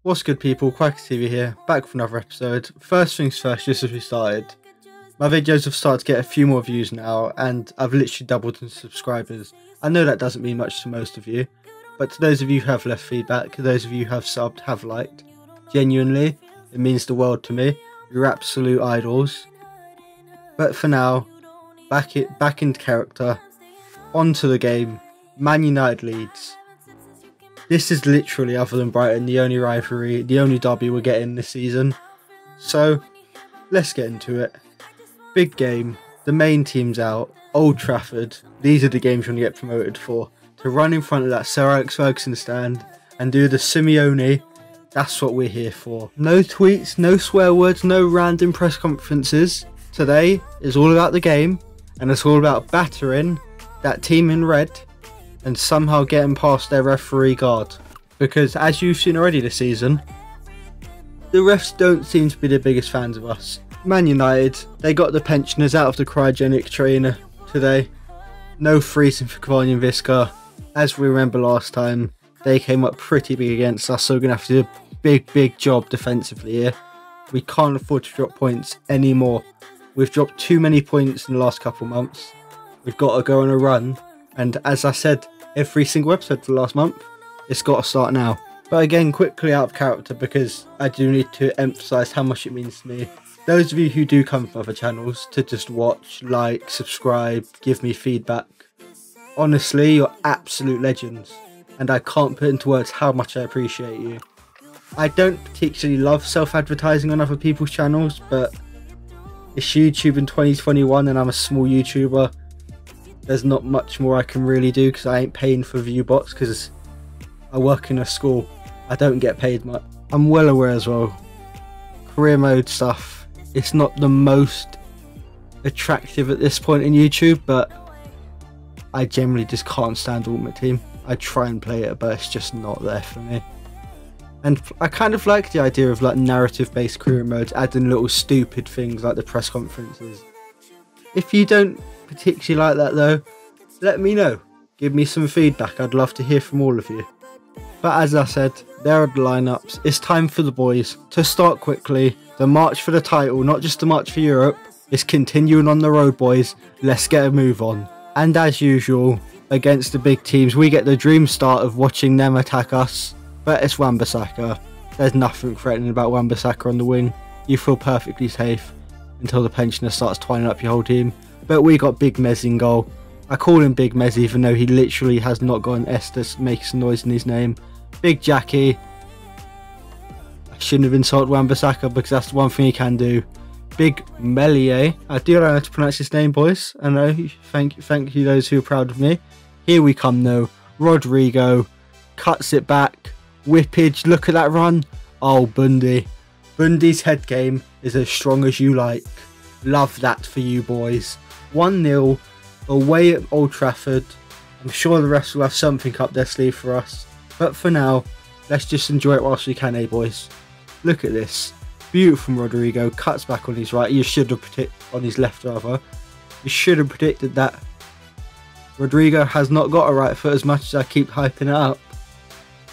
What's good people, Quacker TV here, back with another episode. First things first, just as we started, my videos have started to get a few more views now and I've literally doubled in subscribers. I know that doesn't mean much to most of you, but to those of you who have left feedback, those of you who have subbed, have liked, genuinely, it means the world to me. You're absolute idols. But for now, back into character, onto the game. Man United Leeds. This is literally, other than Brighton, the only rivalry, the only derby we're getting this season. So, let's get into it. Big game, the main team's out, Old Trafford. These are the games you want to get promoted for. To run in front of that Sir Alex Ferguson stand and do the Simeone, that's what we're here for. No tweets, no swear words, no random press conferences. Today is all about the game, and it's all about battering that team in red and somehow getting past their referee guard. Because as you've seen already this season, the refs don't seem to be the biggest fans of us. Man United, they got the pensioners out of the cryogenic trainer today. No freezing for Cavani and Visca. As we remember last time, they came up pretty big against us, so we're going to have to do a big job defensively here. We can't afford to drop points anymore. We've dropped too many points in the last couple of months. We've got to go on a run. And as I said, every single episode for the last month, it's got to start now. But again, quickly out of character, because I do need to emphasise how much it means to me. Those of you who do come from other channels to just watch, like, subscribe, give me feedback. Honestly, you're absolute legends. And I can't put into words how much I appreciate you. I don't particularly love self-advertising on other people's channels, but it's YouTube in 2021 and I'm a small YouTuber. There's not much more I can really do because I ain't paying for view bots because I work in a school. I don't get paid much. I'm well aware as well, career mode stuff, it's not the most attractive at this point in YouTube, but I generally just can't stand Ultimate Team. I try and play it, but it's just not there for me. And I kind of like the idea of like narrative based career modes, adding little stupid things like the press conferences. If you don't particularly like that though, let me know. Give me some feedback, I'd love to hear from all of you. But as I said, there are the lineups. It's time for the boys to start quickly. The march for the title, not just the march for Europe, is continuing on the road, boys. Let's get a move on. And as usual, against the big teams, we get the dream start of watching them attack us. But it's Wan-Bissaka. There's nothing threatening about Wan-Bissaka on the wing. You feel perfectly safe until the pensioner starts twining up your whole team. But we got Big Mez in goal. I call him Big Mez even though he literally has not got an S that makes noise in his name. Big Jackie. I shouldn't have insulted Wan-Bissaka because that's the one thing he can do. Big Melie. I do know how to pronounce his name, boys. I know. Thank you those who are proud of me. Here we come though. Rodrigo cuts it back. Whippage. Look at that run. Oh, Bundy. Bundy's head game is as strong as you like. Love that for you boys. 1-0 away at Old Trafford. I'm sure the refs will have something up their sleeve for us. But for now, let's just enjoy it whilst we can, eh boys? Look at this. Beautiful from Rodrigo. Cuts back on his right. You should have predicted, on his left rather. You should have predicted that. Rodrigo has not got a right foot as much as I keep hyping it up.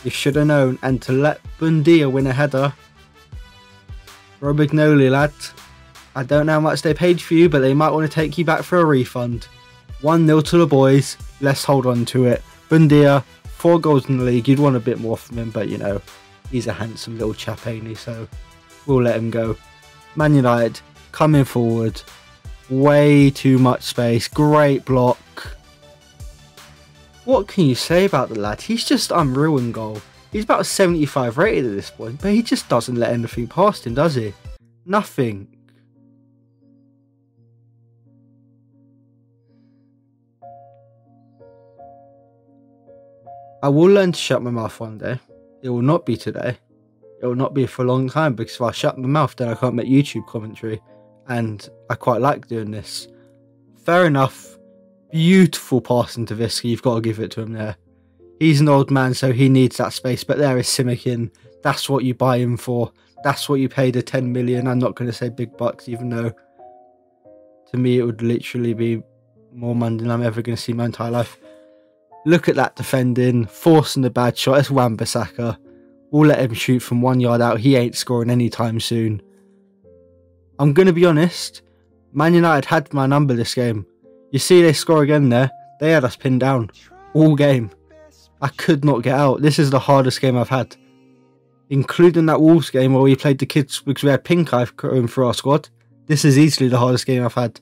You should have known. And to let Bundia win a header. Robignoli, lad. I don't know how much they paid for you, but they might want to take you back for a refund. 1-0 to the boys. Let's hold on to it. Bundia, 4 goals in the league. You'd want a bit more from him, but you know, he's a handsome little chap, ain't he? So we'll let him go. Man United coming forward. Way too much space. Great block. What can you say about the lad? He's just unreal in goal. He's about a 75 rated at this point, but he just doesn't let anything past him, does he? Nothing. I will learn to shut my mouth one day. It will not be today. It will not be for a long time, because if I shut my mouth then I can't make YouTube commentary. And I quite like doing this. Fair enough. Beautiful pass into Visca. You've got to give it to him there. He's an old man, so he needs that space. But there is Simikin. That's what you buy him for. That's what you paid the 10 million. I'm not going to say big bucks, even though to me it would literally be more money than I'm ever going to see in my entire life. Look at that defending, forcing the bad shot. It's Wan-Bissaka. We'll let him shoot from 1 yard out. He ain't scoring anytime soon. I'm going to be honest. Man United had my number this game. You see they score again there. They had us pinned down. All game. I could not get out. This is the hardest game I've had. Including that Wolves game where we played the kids because we had pink eye going through our squad. This is easily the hardest game I've had.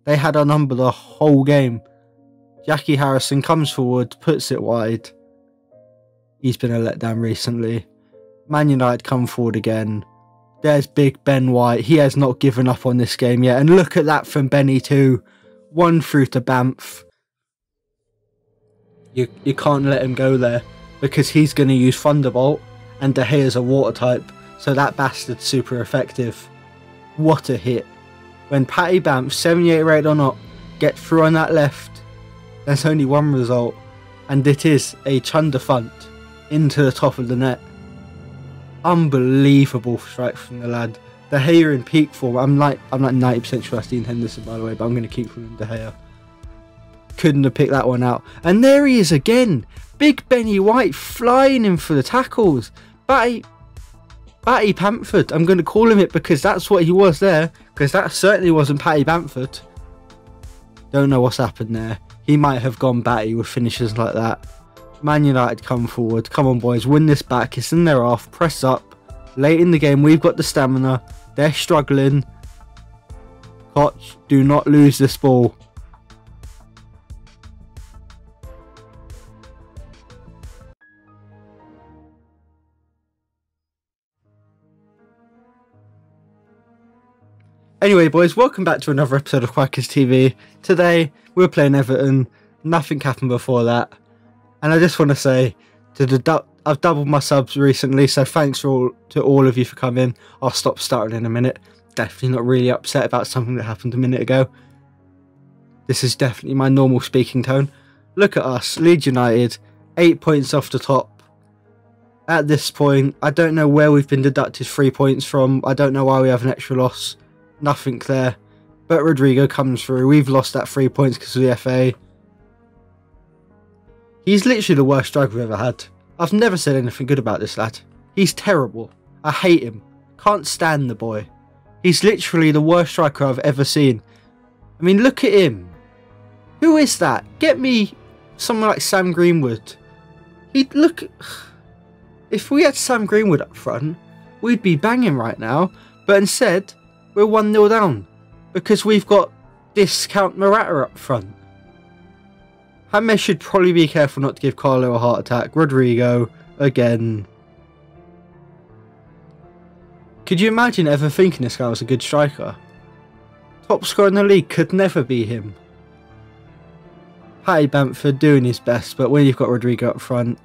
They had our number the whole game. Jackie Harrison comes forward, puts it wide. He's been a letdown recently. Man United come forward again. There's big Ben White. He has not given up on this game yet. And look at that from Benny too. 1 through to Banff. You can't let him go there because he's going to use Thunderbolt and De Gea's a water type. So that bastard's super effective. What a hit. When Patty Banff, 78 rated or not, get through on that left, there's only one result. And it is a chunder funt into the top of the net. Unbelievable strike from the lad. De Gea in peak form. I'm like 90% sure that's Dean Henderson, by the way, but I'm going to keep calling him De Gea. Couldn't have picked that one out. And there he is again. Big Benny White flying in for the tackles. Batty Bamford. I'm going to call him it because that's what he was there. Because that certainly wasn't Patty Bamford. Don't know what's happened there. He might have gone batty with finishes like that. Man United come forward. Come on, boys. Win this back. It's in their half. Press up. Late in the game, we've got the stamina. They're struggling. Koch, do not lose this ball. Anyway, boys, welcome back to another episode of Quackers TV. Today, we're playing Everton. Nothing happened before that. And I just want to say, I've doubled my subs recently, so thanks to all of you for coming. I'll stop starting in a minute. Definitely not really upset about something that happened a minute ago. This is definitely my normal speaking tone. Look at us, Leeds United, 8 points off the top. At this point, I don't know where we've been deducted 3 points from. I don't know why we have an extra loss. Nothing there. But Rodrigo comes through. We've lost that 3 points because of the FA. He's literally the worst striker we've ever had. I've never said anything good about this lad. He's terrible. I hate him. Can't stand the boy. He's literally the worst striker I've ever seen. I mean, look at him. Who is that? Get me someone like Sam Greenwood. He'd look... If we had Sam Greenwood up front, we'd be banging right now. But instead, we're 1-0 down. Because we've got discount Morata up front. James should probably be careful not to give Carlo a heart attack. Rodrigo, again. Could you imagine ever thinking this guy was a good striker? Top scorer in the league could never be him. Patty Bamford doing his best, but when you've got Rodrigo up front...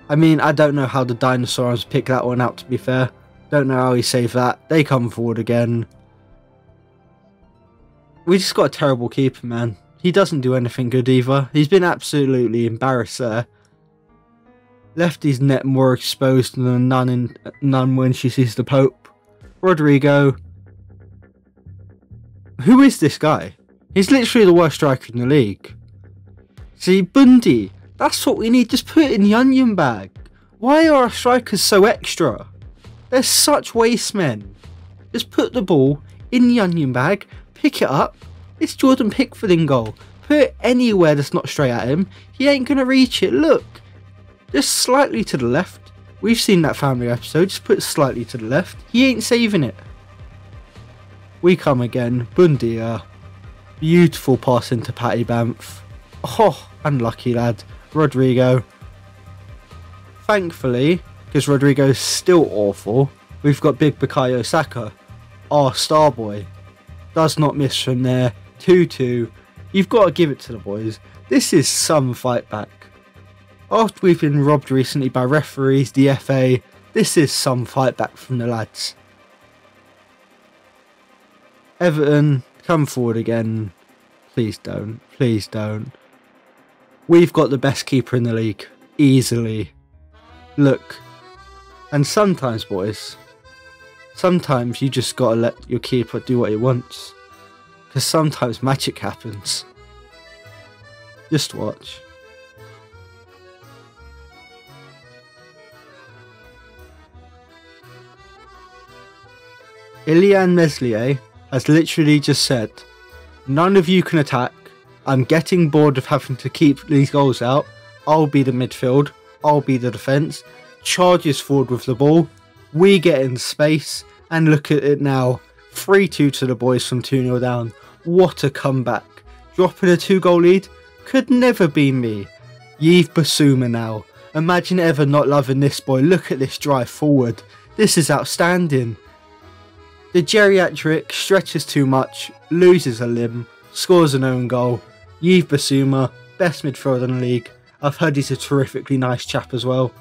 I mean, I don't know how the dinosaurs picked that one out, to be fair. Don't know how he saved that. They come forward again. We just got a terrible keeper, man. He doesn't do anything good either. He's been absolutely embarrassed there. Left his net more exposed than a nun when she sees the Pope. Rodrigo. Who is this guy? He's literally the worst striker in the league. See, Bundy. That's what we need. Just put it in the onion bag. Why are our strikers so extra? They're such waste men. Just put the ball in the onion bag. Pick it up. It's Jordan Pickford in goal. Put it anywhere that's not straight at him. He ain't going to reach it. Look. Just slightly to the left. We've seen that family episode. Just put it slightly to the left. He ain't saving it. We come again. Bundia. Beautiful pass into Patty Banff. Oh, unlucky lad. Rodrigo. Thankfully, because Rodrigo's still awful, we've got big Bukayo Saka. Our star boy. Does not miss from there. 2-2. You've got to give it to the boys. This is some fight back. After we've been robbed recently by referees, the FA, this is some fight back from the lads. Everton, come forward again. Please don't. Please don't. We've got the best keeper in the league. Easily. Look. And sometimes, boys, sometimes you just got to let your keeper do what he wants. Because sometimes magic happens. Just watch. Ilian Meslier has literally just said, none of you can attack. I'm getting bored of having to keep these goals out. I'll be the midfield. I'll be the defence. Charges forward with the ball. We get in space. And look at it now. 3-2 to the boys from 2-0 down. What a comeback. Dropping a 2-goal lead could never be me. Yves Bissouma now. Imagine ever not loving this boy. Look at this drive forward. This is outstanding. The geriatric stretches too much, loses a limb, scores an own goal. Yves Bissouma, best midfielder in the league. I've heard he's a terrifically nice chap as well.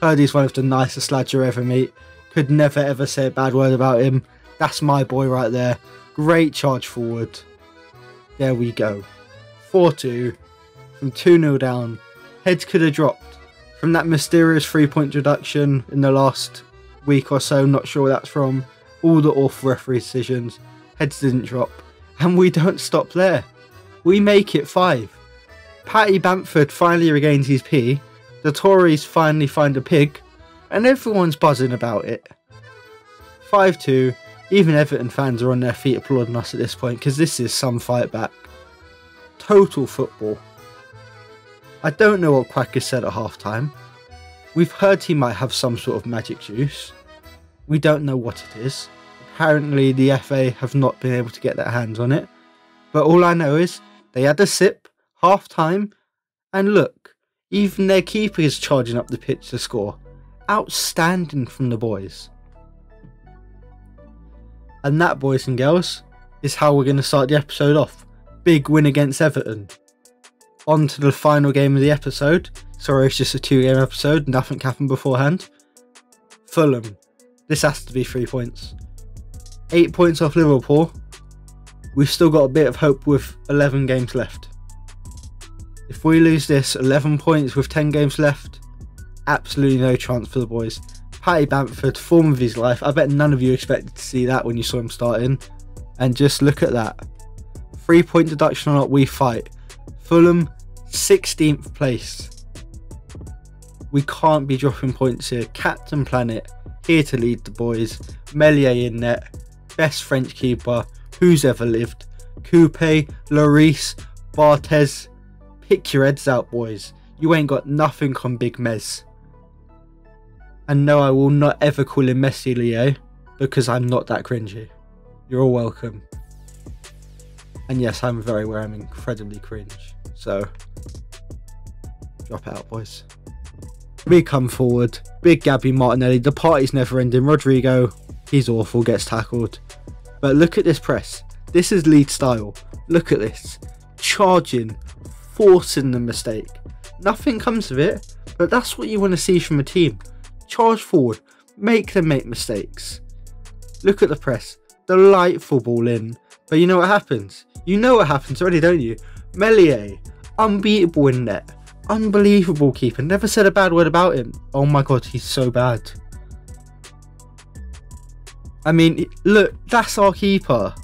Heard he's one of the nicest lads you ever meet. Could never ever say a bad word about him. That's my boy right there. Great charge forward. There we go. 4-2 from 2-0 down. Heads could have dropped. From that mysterious 3-point reduction in the last week or so, not sure where that's from. All the awful referee decisions. Heads didn't drop. And we don't stop there. We make it 5. Paddy Bamford finally regains his pee. The Tories finally find a pig. And everyone's buzzing about it. 5-2. Even Everton fans are on their feet applauding us at this point, because this is some fight back. Total football. I don't know what Quack has said at half time. We've heard he might have some sort of magic juice. We don't know what it is. Apparently the FA have not been able to get their hands on it. But all I know is they had a sip, half time, and look, even their keeper is charging up the pitch to score. Outstanding from the boys. And that, boys and girls, is how we're going to start the episode off. Big win against Everton. On to the final game of the episode. Sorry, it's just a 2-game episode. Nothing happened beforehand. Fulham. This has to be 3 points. 8 points off Liverpool. We've still got a bit of hope with 11 games left. If we lose this, 11 points with 10 games left, absolutely no chance for the boys. Paddy Bamford, form of his life. I bet none of you expected to see that when you saw him starting. And just look at that. 3-point deduction or not, we fight. Fulham, 16th place. We can't be dropping points here. Captain Planet, here to lead the boys. Meslier in net. Best French keeper who's ever lived. Coupe, Lloris, Barthez. Pick your heads out, boys. You ain't got nothing on Big Mez. And no, I will not ever call him Meslier, because I'm not that cringy. You're all welcome. And yes, I'm very aware I'm incredibly cringe. So, drop it out, boys. We come forward. Big Gabby Martinelli. The party's never ending. Rodrigo, he's awful, gets tackled. But look at this press. This is Leeds style. Look at this. Charging, forcing the mistake. Nothing comes of it, but that's what you want to see from a team. Charge forward, make them make mistakes. Look at the press. Delightful ball in. But you know what happens? You know what happens already, don't you? Meslier, unbeatable in net. Unbelievable keeper. Never said a bad word about him. Oh my god, he's so bad. I mean, look, that's our keeper.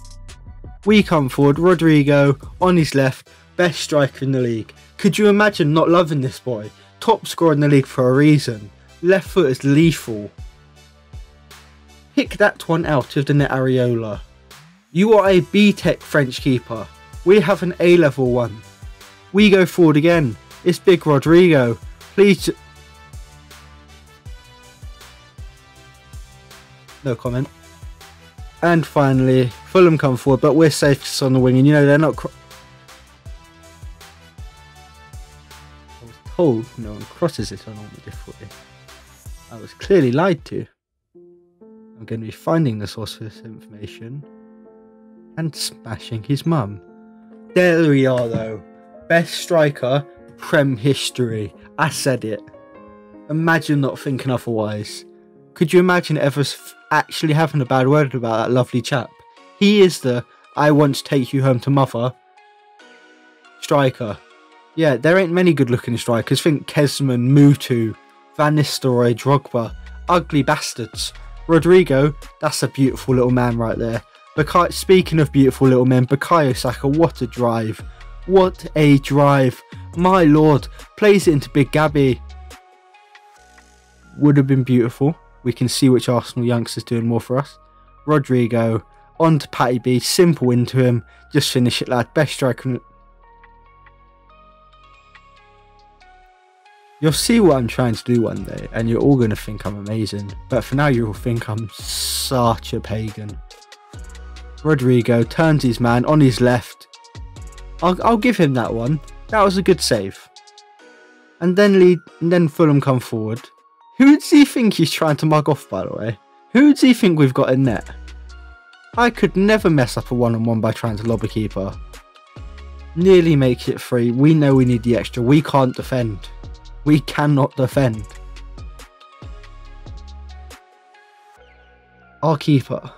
We come forward, Rodrigo on his left, best striker in the league. Could you imagine not loving this boy? Top scorer in the league for a reason. Left foot is lethal. Pick that one out of the net, Areola. You are a B-Tech French keeper. We have an A-level one. We go forward again. It's Big Rodrigo. Please. No comment. And finally, Fulham come forward, but we're safe on the wing. And you know, they're not. I was told no one crosses it on normal difficulty. I was clearly lied to. I'm going to be finding the source for this information and smashing his mum. There we are, though. Best striker, Prem history. I said it. Imagine not thinking otherwise. Could you imagine ever actually having a bad word about that lovely chap? He is the I want to take you home to mother striker. Yeah, there ain't many good looking strikers. Think Kesman, Mutu, Van Nistelrooy, Drogba. Ugly bastards. Rodrigo, that's a beautiful little man right there. Speaking of beautiful little men, Bukayo Saka, what a drive. What a drive. My lord, plays it into Big Gabby. Would have been beautiful. We can see which Arsenal youngster's doing more for us. Rodrigo, on to Patty B, simple into him, just finish it lad, best striker. You'll see what I'm trying to do one day, and you're all going to think I'm amazing, but for now you all think I'm such a pagan. Rodrigo turns his man on his left. I'll give him that one. That was a good save. And then Fulham come forward. Who does he think he's trying to mug off, by the way? Who does he think we've got in net? I could never mess up a one-on-one by trying to lob a keeper. Nearly make it free. We know we need the extra. We can't defend. We cannot defend. Our keeper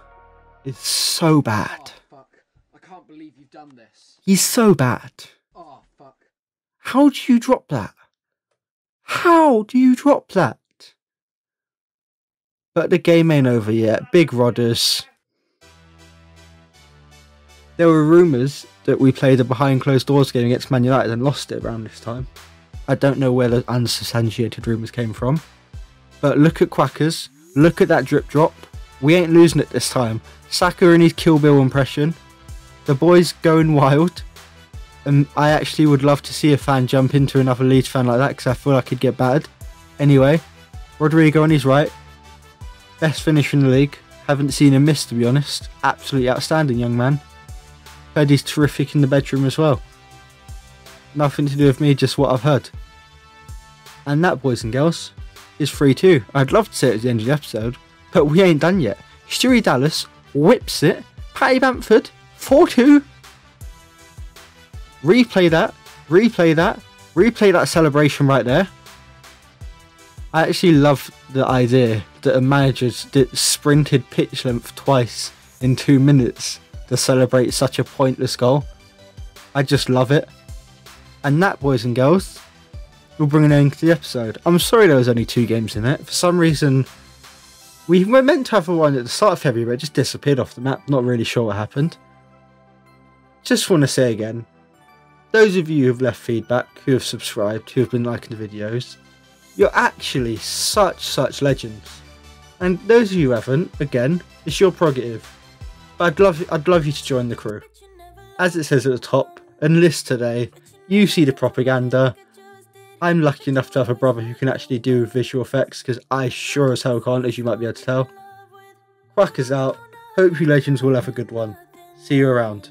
is so bad. Oh, fuck. I can't believe you've done this. He's so bad. Oh, fuck. How do you drop that? How do you drop that? But the game ain't over yet. Big Rodders. There were rumours that we played a behind closed doors game against Man United and lost it around this time. I don't know where the unsubstantiated rumours came from. But look at Quackers. Look at that drip drop. We ain't losing it this time. Saka and his Kill Bill impression. The boy's going wild. And I actually would love to see a fan jump into another Leeds fan like that, because I feel like he'd get battered. Anyway, Rodrigo on his right. Best finisher in the league. Haven't seen him miss, to be honest. Absolutely outstanding young man. Heard he's terrific in the bedroom as well. Nothing to do with me, just what I've heard. And that, boys and girls, is 3-2. I'd love to say it at the end of the episode, but we ain't done yet. Stewie Dallas whips it. Paddy Bamford, 4-2. Replay that. Replay that. Replay that celebration right there. I actually love the idea that a manager sprinted pitch length twice in 2 minutes to celebrate such a pointless goal. I just love it. And that, boys and girls, will bring an end to the episode. I'm sorry there was only 2 games in it. For some reason, we were meant to have one at the start of February, but it just disappeared off the map. Not really sure what happened. Just want to say again, those of you who have left feedback, who have subscribed, who have been liking the videos, you're actually such legends. And those of you who haven't, again, it's your prerogative. But I'd love you to join the crew. As it says at the top, enlist today. You see the propaganda. I'm lucky enough to have a brother who can actually do visual effects, because I sure as hell can't, as you might be able to tell. Quackers out. Hope you legends will have a good one. See you around.